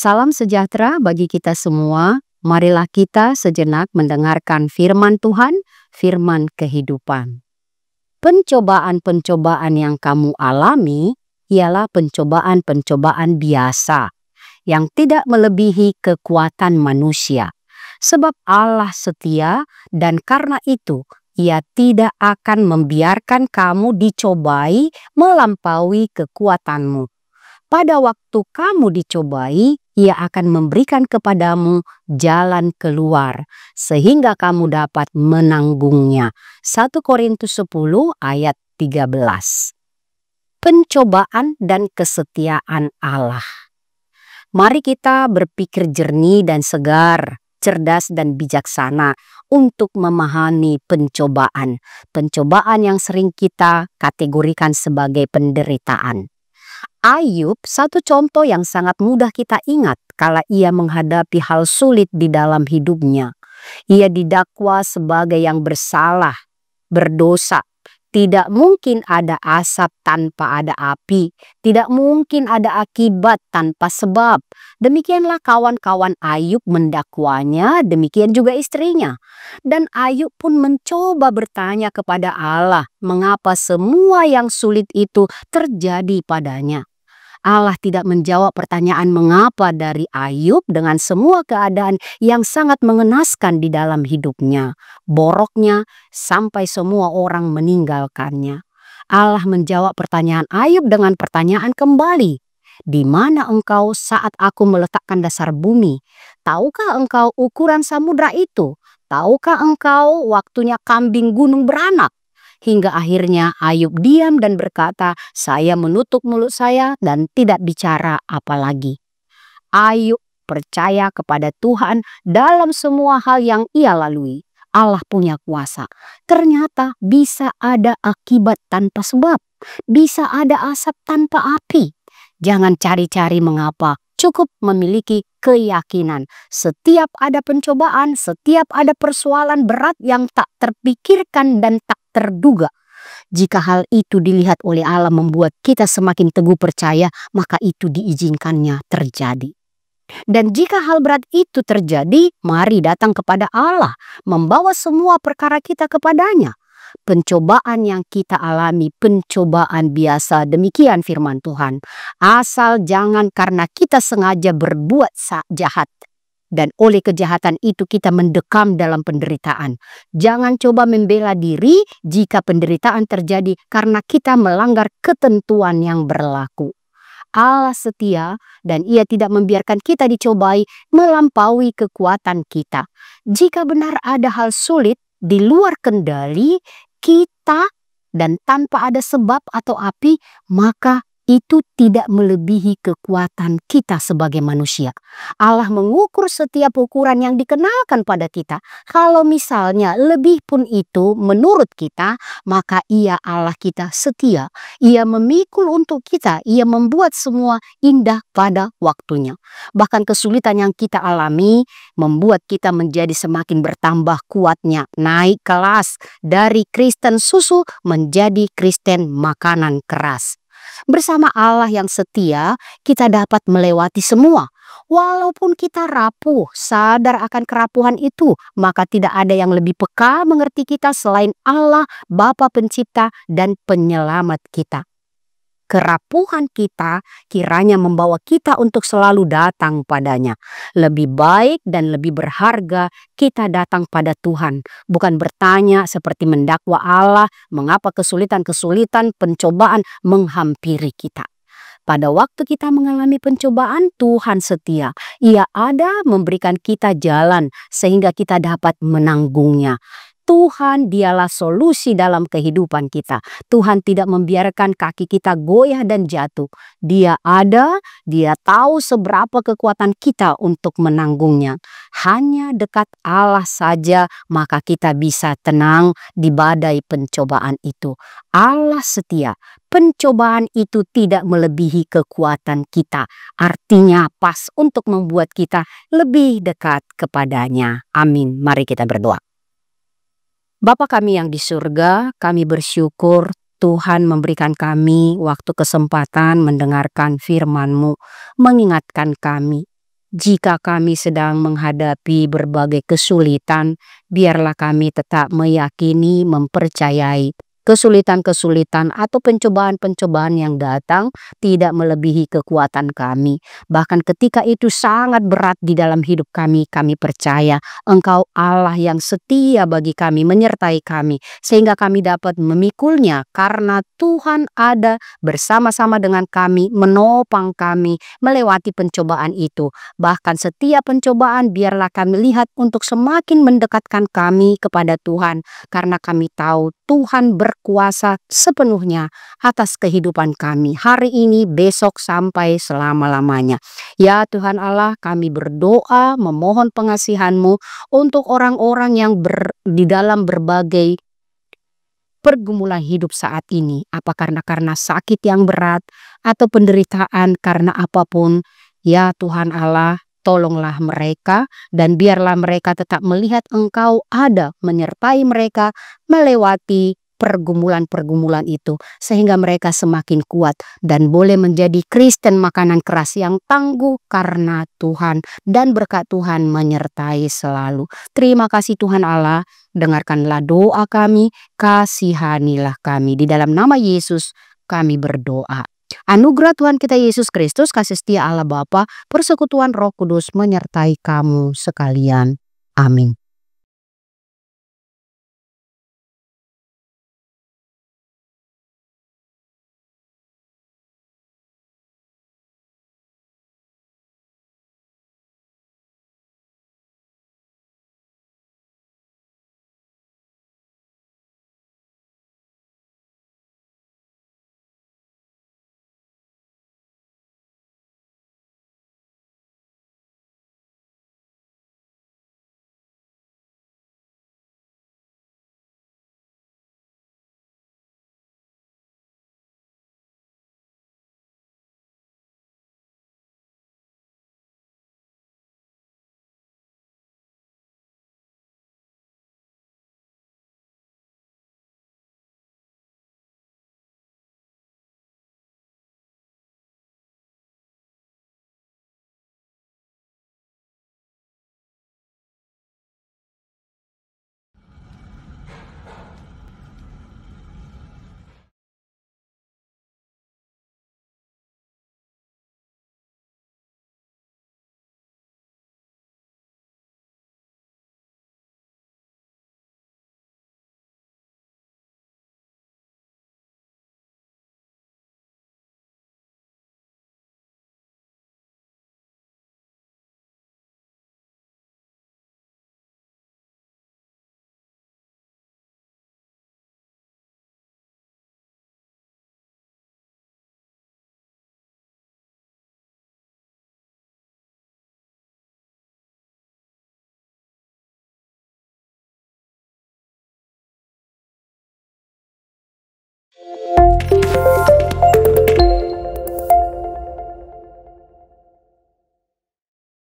Salam sejahtera bagi kita semua. Marilah kita sejenak mendengarkan firman Tuhan, firman kehidupan. Pencobaan-pencobaan yang kamu alami ialah pencobaan-pencobaan biasa yang tidak melebihi kekuatan manusia. Sebab Allah setia dan karena itu Ia tidak akan membiarkan kamu dicobai melampaui kekuatanmu. Pada waktu kamu dicobai, Ia akan memberikan kepadamu jalan keluar, sehingga kamu dapat menanggungnya. 1 Korintus 10 ayat 13. Pencobaan dan kesetiaan Allah. Mari kita berpikir jernih dan segar, cerdas dan bijaksana untuk memahami pencobaan. Pencobaan yang sering kita kategorikan sebagai penderitaan. Ayub satu contoh yang sangat mudah kita ingat kala ia menghadapi hal sulit di dalam hidupnya. Ia didakwa sebagai yang bersalah, berdosa. Tidak mungkin ada asap tanpa ada api. Tidak mungkin ada akibat tanpa sebab. Demikianlah kawan-kawan Ayub mendakwanya, demikian juga istrinya. Dan Ayub pun mencoba bertanya kepada Allah, mengapa semua yang sulit itu terjadi padanya. Allah tidak menjawab pertanyaan mengapa dari Ayub dengan semua keadaan yang sangat mengenaskan di dalam hidupnya, boroknya sampai semua orang meninggalkannya. Allah menjawab pertanyaan Ayub dengan pertanyaan kembali. Di mana engkau saat aku meletakkan dasar bumi? Tahukah engkau ukuran samudra itu? Tahukah engkau waktunya kambing gunung beranak? Hingga akhirnya Ayub diam dan berkata, saya menutup mulut saya dan tidak bicara apalagi. Ayub percaya kepada Tuhan dalam semua hal yang ia lalui. Allah punya kuasa. Ternyata bisa ada akibat tanpa sebab. Bisa ada asap tanpa api. Jangan cari-cari mengapa. Cukup memiliki keyakinan. Setiap ada pencobaan, setiap ada persoalan berat yang tak terpikirkan dan tak terduga. Jika hal itu dilihat oleh Allah membuat kita semakin teguh percaya, maka itu diizinkannya terjadi. Dan jika hal berat itu terjadi, mari datang kepada Allah, membawa semua perkara kita kepadanya. Pencobaan yang kita alami, pencobaan biasa, demikian firman Tuhan. Asal jangan karena kita sengaja berbuat jahat. Dan oleh kejahatan itu kita mendekam dalam penderitaan. Jangan coba membela diri jika penderitaan terjadi karena kita melanggar ketentuan yang berlaku. Allah setia dan Ia tidak membiarkan kita dicobai melampaui kekuatan kita. Jika benar ada hal sulit di luar kendali kita dan tanpa ada sebab atau api, maka itu tidak melebihi kekuatan kita sebagai manusia. Allah mengukur setiap ukuran yang dikenalkan pada kita. Kalau misalnya lebih pun itu menurut kita, maka Ia Allah kita setia. Ia memikul untuk kita. Ia membuat semua indah pada waktunya. Bahkan kesulitan yang kita alami membuat kita menjadi semakin bertambah kuatnya. Naik kelas dari Kristen susu menjadi Kristen makanan keras. Bersama Allah yang setia, kita dapat melewati semua. Walaupun kita rapuh, sadar akan kerapuhan itu, maka tidak ada yang lebih peka mengerti kita selain Allah, Bapa Pencipta dan Penyelamat kita. Kerapuhan kita kiranya membawa kita untuk selalu datang padanya. Lebih baik dan lebih berharga kita datang pada Tuhan. Bukan bertanya seperti mendakwa Allah mengapa kesulitan-kesulitan pencobaan menghampiri kita. Pada waktu kita mengalami pencobaan, Tuhan setia. Ia ada memberikan kita jalan sehingga kita dapat menanggungnya. Tuhan dialah solusi dalam kehidupan kita. Tuhan tidak membiarkan kaki kita goyah dan jatuh. Dia ada, Dia tahu seberapa kekuatan kita untuk menanggungnya. Hanya dekat Allah saja maka kita bisa tenang di badai pencobaan itu. Allah setia. Pencobaan itu tidak melebihi kekuatan kita. Artinya pas untuk membuat kita lebih dekat kepadanya. Amin. Mari kita berdoa. Bapa kami yang di surga, kami bersyukur Tuhan memberikan kami waktu kesempatan mendengarkan firman-Mu, mengingatkan kami Jika kami sedang menghadapi berbagai kesulitan, biarlah kami tetap meyakini, mempercayai kesulitan-kesulitan atau pencobaan-pencobaan yang datang tidak melebihi kekuatan kami. Bahkan ketika itu sangat berat di dalam hidup kami percaya Engkau Allah yang setia bagi kami, menyertai kami, sehingga kami dapat memikulnya karena Tuhan ada bersama-sama dengan kami, menopang kami melewati pencobaan itu. Bahkan setiap pencobaan biarlah kami lihat untuk semakin mendekatkan kami kepada Tuhan, karena kami tahu Tuhan berkuasa sepenuhnya atas kehidupan kami hari ini, besok, sampai selama-lamanya. Ya Tuhan Allah, kami berdoa memohon pengasihan-Mu untuk orang-orang yang di dalam berbagai pergumulan hidup saat ini, apa karena sakit yang berat atau penderitaan karena apapun. Ya Tuhan Allah, tolonglah mereka dan biarlah mereka tetap melihat Engkau ada menyertai mereka melewati pergumulan-pergumulan itu, sehingga mereka semakin kuat dan boleh menjadi Kristen makanan keras yang tangguh karena Tuhan, dan berkat Tuhan menyertai selalu. Terima kasih Tuhan Allah, dengarkanlah doa kami, kasihanilah kami. Di dalam nama Yesus kami berdoa. Anugerah Tuhan kita Yesus Kristus, kasih setia Allah Bapa, persekutuan Roh Kudus menyertai kamu sekalian. Amin.